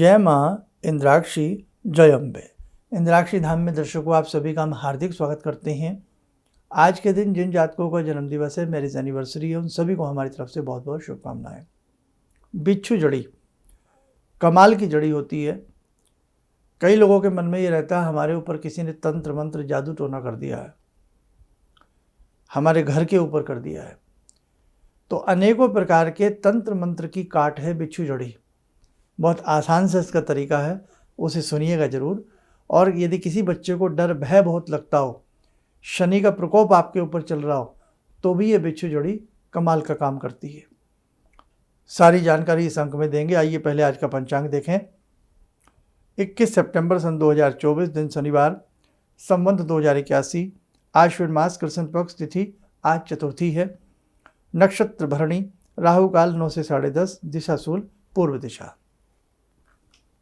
जय माँ इंद्राक्षी जय अम्बे। इंद्राक्षी धाम में दर्शकों आप सभी का हम हार्दिक स्वागत करते हैं। आज के दिन जिन जातकों का जन्म दिवस है, मैरिज एनिवर्सरी है, उन सभी को हमारी तरफ से बहुत बहुत शुभकामनाएं। बिच्छू जड़ी कमाल की जड़ी होती है। कई लोगों के मन में ये रहता है हमारे ऊपर किसी ने तंत्र मंत्र जादू टोना कर दिया है, हमारे घर के ऊपर कर दिया है। तो अनेकों प्रकार के तंत्र मंत्र की काट है बिच्छू जड़ी। बहुत आसान से इसका तरीका है, उसे सुनिएगा ज़रूर। और यदि किसी बच्चे को डर भय बहुत लगता हो, शनि का प्रकोप आपके ऊपर चल रहा हो, तो भी ये बिच्छू जड़ी कमाल का काम करती है। सारी जानकारी इस अंक में देंगे। आइए पहले आज का पंचांग देखें। 21 सितंबर सन 2024, दिन शनिवार, संवत 2081, आश्विन मास, कृष्ण पक्ष, तिथि आज चतुर्थी है, नक्षत्र भरणी, राहु काल 9 से 10:30, दिशा शूल पूर्व दिशा।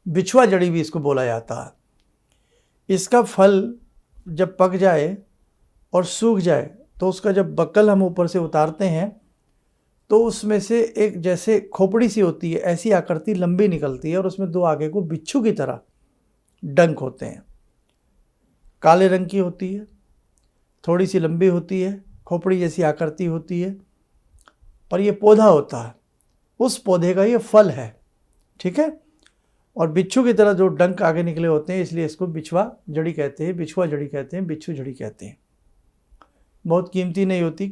बिछुआ जड़ी भी इसको बोला जाता है। इसका फल जब पक जाए और सूख जाए तो उसका जब बक्कल हम ऊपर से उतारते हैं तो उसमें से एक जैसे खोपड़ी सी होती है, ऐसी आकृति लंबी निकलती है और उसमें दो आगे को बिच्छू की तरह डंक होते हैं। काले रंग की होती है, थोड़ी सी लंबी होती है, खोपड़ी जैसी आकृति होती है और ये पौधा होता है। उस पौधे का ये फल है, ठीक है। और बिच्छू की तरह जो डंक आगे निकले होते हैं, इसलिए इसको बिछुआ जड़ी कहते हैं, बिछुआ जड़ी कहते हैं, बिच्छू जड़ी कहते हैं। बहुत कीमती नहीं होती,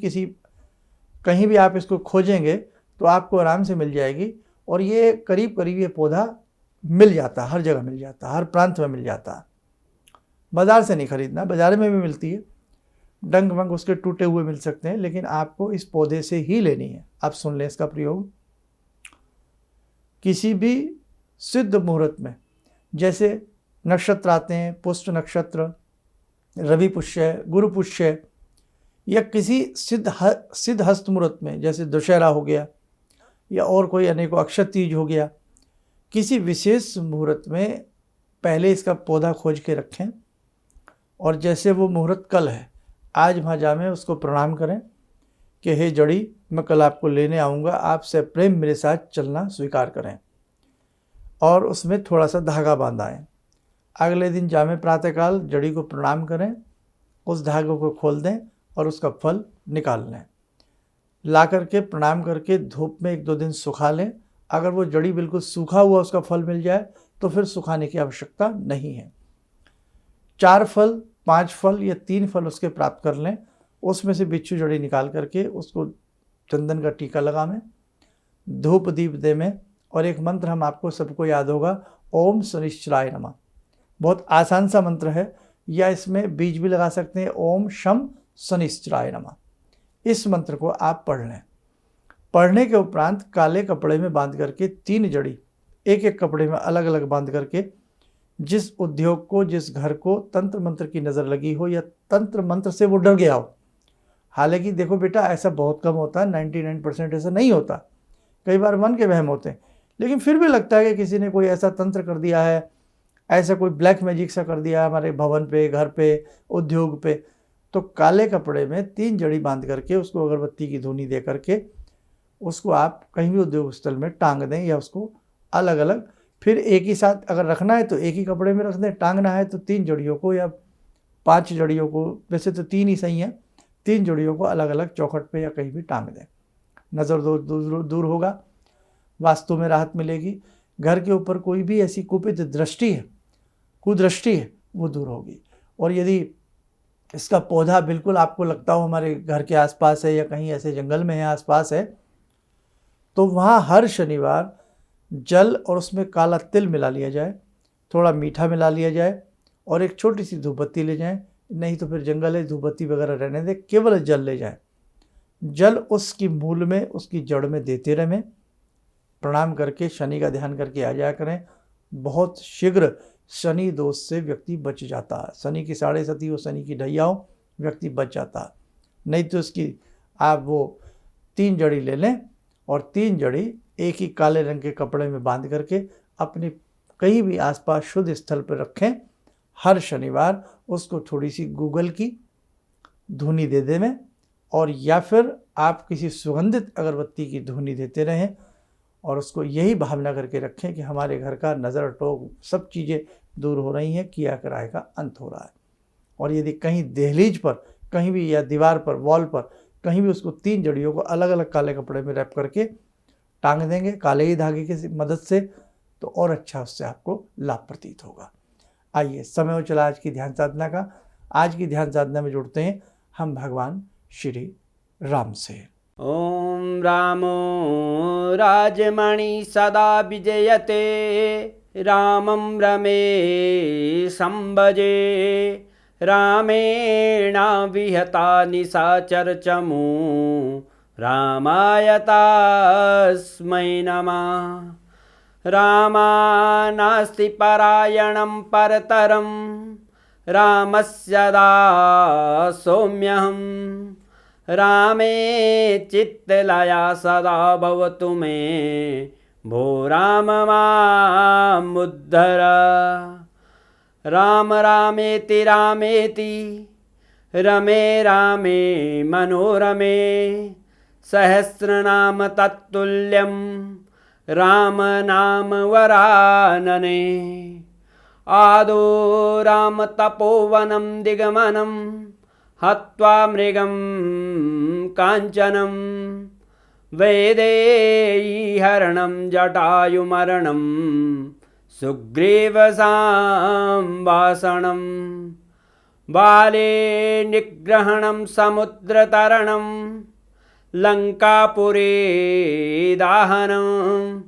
कहीं भी आप इसको खोजेंगे तो आपको आराम से मिल जाएगी। और ये करीब करीब ये पौधा मिल जाता है, हर जगह मिल जाता है, हर प्रांत में मिल जाता है। बाज़ार से नहीं खरीदना, बाज़ार में भी मिलती है, डंक वंक उसके टूटे हुए मिल सकते हैं, लेकिन आपको इस पौधे से ही लेनी है। आप सुन लें इसका प्रयोग। किसी भी सिद्ध मुहूर्त में, जैसे नक्षत्र आते हैं, पुष्य नक्षत्र, रवि पुष्य, गुरु पुष्य, या किसी सिद्ध हस्त मुहूर्त में, जैसे दशहरा हो गया या और कोई अनेकों अक्षय तीज हो गया, किसी विशेष मुहूर्त में पहले इसका पौधा खोज के रखें और जैसे वो मुहूर्त कल है, आज वहाँ जामें उसको प्रणाम करें कि हे जड़ी, मैं कल आपको लेने आऊँगा, आपसे प्रेम मेरे साथ चलना स्वीकार करें। और उसमें थोड़ा सा धागा बांधाएं। अगले दिन जामें प्रातःकाल, जड़ी को प्रणाम करें, उस धागे को खोल दें और उसका फल निकाल लें। ला करके प्रणाम करके धूप में 1-2 दिन सुखा लें। अगर वो जड़ी बिल्कुल सूखा हुआ उसका फल मिल जाए तो फिर सुखाने की आवश्यकता नहीं है। 4 फल, 5 फल या 3 फल उसके प्राप्त कर लें। उसमें से बिच्छू जड़ी निकाल करके उसको चंदन का टीका लगावें, धूप दीप देवें। और एक मंत्र हम आपको सबको याद होगा, ओम शनिश्चराय नमः। बहुत आसान सा मंत्र है, या इसमें बीज भी लगा सकते हैं, ओम शम शनिश्चराय नमः। इस मंत्र को आप पढ़ लें। पढ़ने के उपरांत काले कपड़े में बांध करके 3 जड़ी एक एक कपड़े में अलग अलग बांध करके, जिस उद्योग को, जिस घर को तंत्र मंत्र की नज़र लगी हो या तंत्र मंत्र से वो डर गया हो, हालांकि देखो बेटा, ऐसा बहुत कम होता है, 99% ऐसा नहीं होता, कई बार मन के वहम होते हैं, लेकिन फिर भी लगता है कि किसी ने कोई ऐसा तंत्र कर दिया है, ऐसा कोई ब्लैक मैजिक सा कर दिया है हमारे भवन पे, घर पे, उद्योग पे, तो काले कपड़े में 3 जड़ी बांध करके उसको अगरबत्ती की धूनी दे करके उसको आप कहीं भी उद्योग स्थल में टांग दें, या उसको अलग अलग फिर एक ही साथ अगर रखना है तो एक ही कपड़े में रख दें, टांगना है तो 3 जड़ियों को या 5 जड़ियों को, वैसे तो 3 ही सही है, 3 जड़ियों को अलग अलग चौखट पे या कहीं भी टांग दें। नज़र दूर होगा, वास्तु में राहत मिलेगी। घर के ऊपर कोई भी ऐसी कुपित दृष्टि है, कुदृष्टि है, वो दूर होगी। और यदि इसका पौधा बिल्कुल आपको लगता हो हमारे घर के आसपास है या कहीं ऐसे जंगल में है, आसपास है, तो वहाँ हर शनिवार जल और उसमें काला तिल मिला लिया जाए, थोड़ा मीठा मिला लिया जाए और एक छोटी सी धूपबत्ती ले जाएं। नहीं तो फिर जंगल है, धूपबत्ती वगैरह रहने दें, केवल जल ले जाएं। जल उसकी मूल में, उसकी जड़ में देते रहें। प्रणाम करके शनि का ध्यान करके आ जाया करें। बहुत शीघ्र शनि दोष से व्यक्ति बच जाता है। शनि की 7.5 हो, शनि की ढैया हो, व्यक्ति बच जाता है। नहीं तो उसकी आप वो 3 जड़ी ले लें और 3 जड़ी एक ही काले रंग के कपड़े में बांध करके अपने कहीं भी आसपास शुद्ध स्थल पर रखें। हर शनिवार उसको थोड़ी सी गूगल की धूनी दे दें, और या फिर आप किसी सुगंधित अगरबत्ती की धूनी देते रहें और उसको यही भावना करके रखें कि हमारे घर का नज़र टोक सब चीज़ें दूर हो रही हैं, किया कराए का अंत हो रहा है। और यदि कहीं दहलीज पर कहीं भी या दीवार पर वॉल पर कहीं भी उसको 3 जड़ियों को अलग अलग काले कपड़े में रैप करके टांग देंगे काले ही धागे की मदद से, तो और अच्छा उससे आपको लाभ प्रतीत होगा। आइए, समय हो चला आज की ध्यान साधना का। आज की ध्यान साधना में जुड़ते हैं हम भगवान श्री राम से। ॐ रामो राजमणि सदा विजयते, रामं रमे संभजे, रामेण विहता निशाचरचमू, रामाय तस्मै नमः। रामानास्ति परायणं परतरं, रामस्य दासोऽम्यहम्। रामे चित्तलया सदा भवतु मे, भो राम मामुद्धर। राम रामेति रामेति, रमे रामे मनोरमे, सहस्रनाम तत्तुल्यं, राम नाम वरानने। आदो राम तपोवनं दिगमनं, हत्वा मृगं काञ्चनं, वैदेहीहरणं जटायुमरणं, सुग्रीवसंवासनं। बाले निग्रहणं समुद्रतरणं, लङ्कापुरे दाहनं,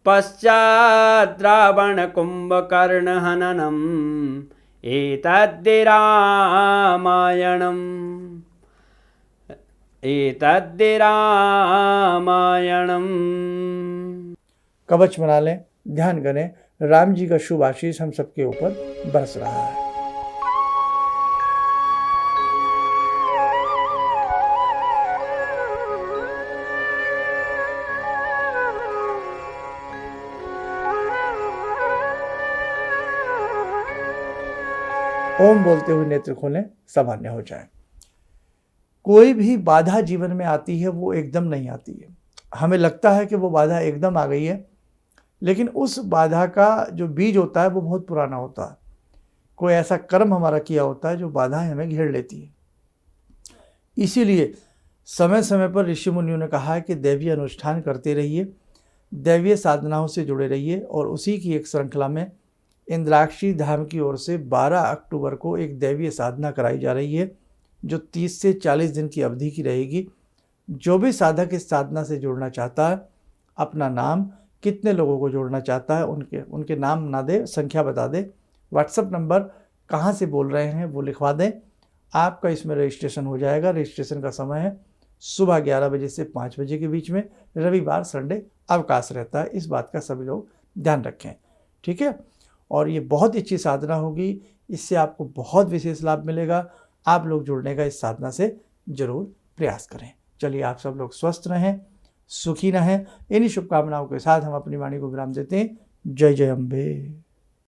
पश्चात् रावणकुम्भकर्णहननम्, एतद्धि रामायणम्। कवच बना लें, ध्यान करें, राम जी का शुभ आशीष हम सबके ऊपर बरस रहा है। ओम बोलते हुए नेत्र खोलें, सामान्य हो जाए। कोई भी बाधा जीवन में आती है वो एकदम नहीं आती है। हमें लगता है कि वो बाधा एकदम आ गई है, लेकिन उस बाधा का जो बीज होता है वो बहुत पुराना होता है। कोई ऐसा कर्म हमारा किया होता है जो बाधाएं हमें घेर लेती है। इसीलिए समय समय पर ऋषि मुनियों ने कहा है कि दैवीय अनुष्ठान करते रहिए, दैवीय साधनाओं से जुड़े रहिए। और उसी की एक श्रृंखला में इंद्राक्षी धाम की ओर से 12 अक्टूबर को एक दैवीय साधना कराई जा रही है, जो 30 से 40 दिन की अवधि की रहेगी। जो भी साधक इस साधना से जुड़ना चाहता है, अपना नाम, कितने लोगों को जोड़ना चाहता है, उनके नाम ना दे, संख्या बता दे, व्हाट्सएप नंबर, कहाँ से बोल रहे हैं वो लिखवा दें, आपका इसमें रजिस्ट्रेशन हो जाएगा। रजिस्ट्रेशन का समय है सुबह 11 बजे से 5 बजे के बीच में। रविवार संडे अवकाश रहता है, इस बात का सभी लोग ध्यान रखें, ठीक है। और ये बहुत अच्छी साधना होगी, इससे आपको बहुत विशेष लाभ मिलेगा। आप लोग जुड़ने का इस साधना से जरूर प्रयास करें। चलिए, आप सब लोग स्वस्थ रहें, सुखी रहें। इन्हीं शुभकामनाओं के साथ हम अपनी वाणी को विराम देते हैं। जय जय अम्बे।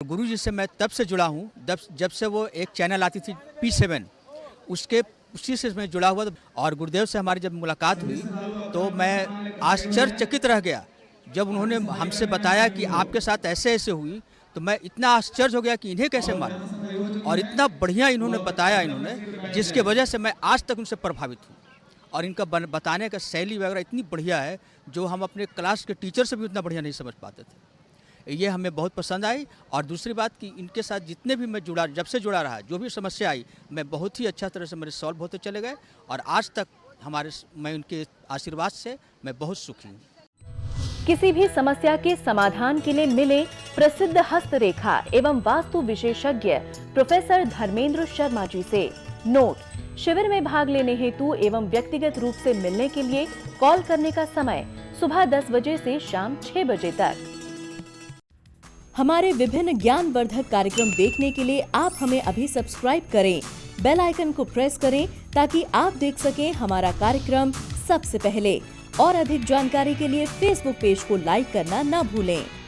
गुरु जी से मैं तब से जुड़ा हूँ जब से वो एक चैनल आती थी P7, उसी से मैं जुड़ा हुआ। और गुरुदेव से हमारी जब मुलाकात हुई तो मैं आश्चर्यचकित रह गया जब उन्होंने हमसे बताया कि आपके साथ ऐसे ऐसे हुई। तो मैं इतना आश्चर्य हो गया कि इन्हें कैसे मालूम, और इतना बढ़िया इन्होंने बताया, जिसके वजह से मैं आज तक उनसे प्रभावित हूँ। और इनका बताने का शैली वगैरह इतनी बढ़िया है जो हम अपने क्लास के टीचर से भी उतना बढ़िया नहीं समझ पाते थे। ये हमें बहुत पसंद आई। और दूसरी बात कि इनके साथ जितने भी मैं जब से जुड़ा रहा, जो भी समस्या आई, मैं बहुत ही अच्छा तरह से मेरे सॉल्व होते चले गए। और आज तक मैं उनके आशीर्वाद से मैं बहुत सुखी हूँ। किसी भी समस्या के समाधान के लिए मिले प्रसिद्ध हस्तरेखा एवं वास्तु विशेषज्ञ प्रोफेसर धर्मेंद्र शर्मा जी से। नोट: शिविर में भाग लेने हेतु एवं व्यक्तिगत रूप से मिलने के लिए कॉल करने का समय सुबह 10 बजे से शाम 6 बजे तक। हमारे विभिन्न ज्ञानवर्धक कार्यक्रम देखने के लिए आप हमें अभी सब्सक्राइब करें, बेल आइकन को प्रेस करें ताकि आप देख सकें हमारा कार्यक्रम सबसे पहले। और अधिक जानकारी के लिए फेसबुक पेज को लाइक करना न भूलें।